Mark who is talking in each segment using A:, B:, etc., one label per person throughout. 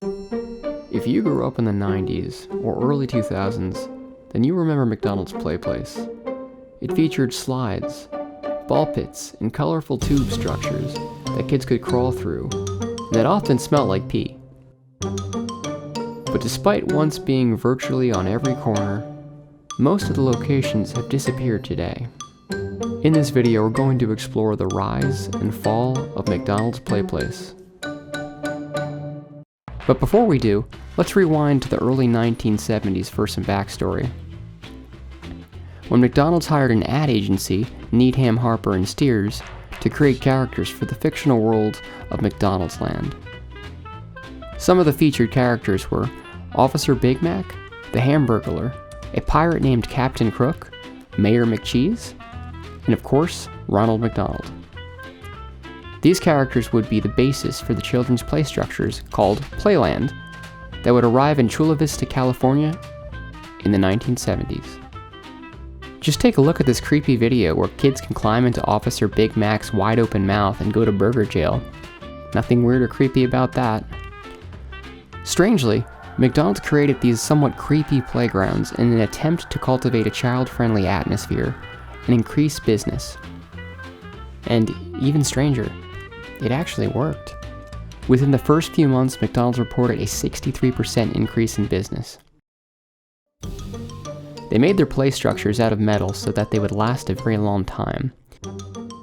A: If you grew up in the 90s or early 2000s, then you remember McDonald's PlayPlace. It featured slides, ball pits, and colorful tube structures that kids could crawl through, and that often smelled like pee. But despite once being virtually on every corner, most of the locations have disappeared today. In this video, we're going to explore the rise and fall of McDonald's PlayPlace. But before we do, let's rewind to the early 1970s for some backstory. When McDonald's hired an ad agency, Needham, Harper and Steers, to create characters for the fictional world of McDonald's Land. Some of the featured characters were Officer Big Mac, the Hamburglar, a pirate named Captain Crook, Mayor McCheese, and of course, Ronald McDonald. These characters would be the basis for the children's play structures called PlayLand that would arrive in Chula Vista, California in the 1970s. Just take a look at this creepy video where kids can climb into Officer Big Mac's wide open mouth and go to burger jail. Nothing weird or creepy about that. Strangely, McDonald's created these somewhat creepy playgrounds in an attempt to cultivate a child-friendly atmosphere and increase business. And even stranger, it actually worked. Within the first few months, McDonald's reported a 63% increase in business. They made their play structures out of metal so that they would last a very long time.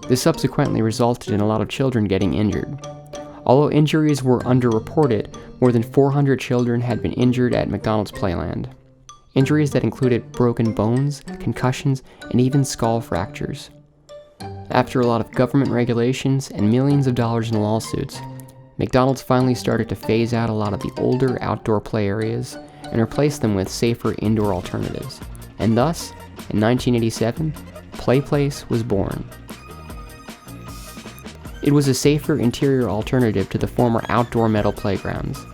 A: This subsequently resulted in a lot of children getting injured. Although injuries were underreported, more than 400 children had been injured at McDonald's PlayLand. Injuries that included broken bones, concussions, and even skull fractures. After a lot of government regulations and millions of dollars in lawsuits, McDonald's finally started to phase out a lot of the older outdoor play areas and replace them with safer indoor alternatives. And thus, in 1987, PlayPlace was born. It was a safer interior alternative to the former outdoor metal playgrounds.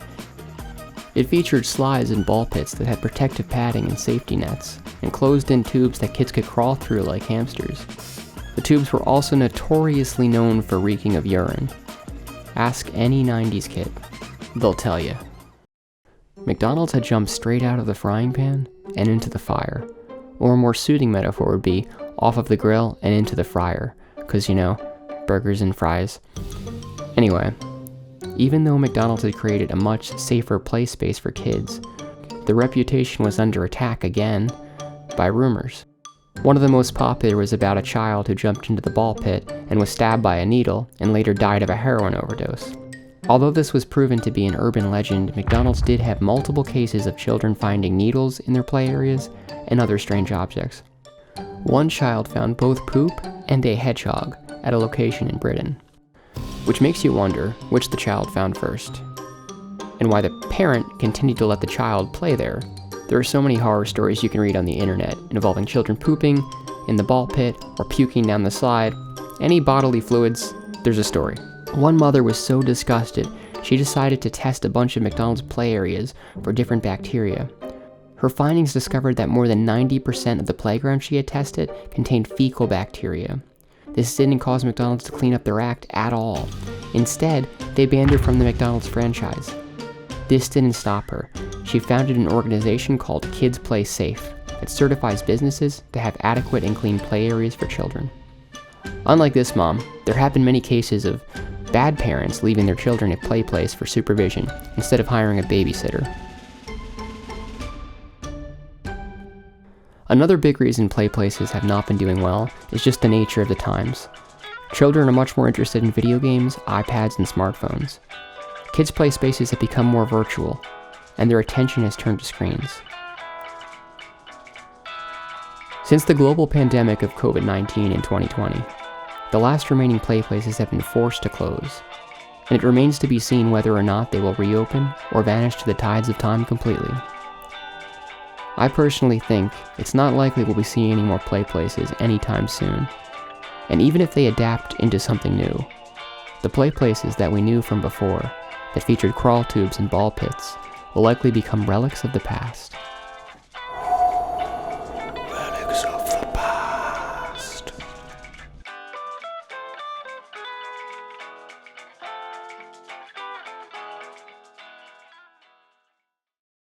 A: It featured slides and ball pits that had protective padding and safety nets, and closed-in tubes that kids could crawl through like hamsters. The tubes were also notoriously known for reeking of urine. Ask any 90s kid, they'll tell you. McDonald's had jumped straight out of the frying pan and into the fire. Or a more suiting metaphor would be off of the grill and into the fryer, 'cause you know, burgers and fries. Anyway, even though McDonald's had created a much safer play space for kids, the reputation was under attack again by rumors. One of the most popular was about a child who jumped into the ball pit and was stabbed by a needle and later died of a heroin overdose. Although this was proven to be an urban legend, McDonald's did have multiple cases of children finding needles in their play areas and other strange objects. One child found both poop and a hedgehog at a location in Britain, which makes you wonder which the child found first, and why the parent continued to let the child play there. There are so many horror stories you can read on the internet involving children pooping in the ball pit or puking down the slide. Any bodily fluids, there's a story. One mother was so disgusted, she decided to test a bunch of McDonald's play areas for different bacteria. Her findings discovered that more than 90% of the playground she had tested contained fecal bacteria. This didn't cause McDonald's to clean up their act at all. Instead, they banned her from the McDonald's franchise. This didn't stop her. She founded an organization called Kids Play Safe that certifies businesses to have adequate and clean play areas for children. Unlike this mom, there have been many cases of bad parents leaving their children at PlayPlace for supervision instead of hiring a babysitter. Another big reason PlayPlaces have not been doing well is just the nature of the times. Children are much more interested in video games, iPads, and smartphones. Kids' play spaces have become more virtual, and their attention has turned to screens. Since the global pandemic of COVID-19 in 2020, the last remaining PlayPlaces have been forced to close, and it remains to be seen whether or not they will reopen or vanish to the tides of time completely. I personally think it's not likely we'll be seeing any more PlayPlaces anytime soon, and even if they adapt into something new, the PlayPlaces that we knew from before, that featured crawl tubes and ball pits, will likely become relics of the past.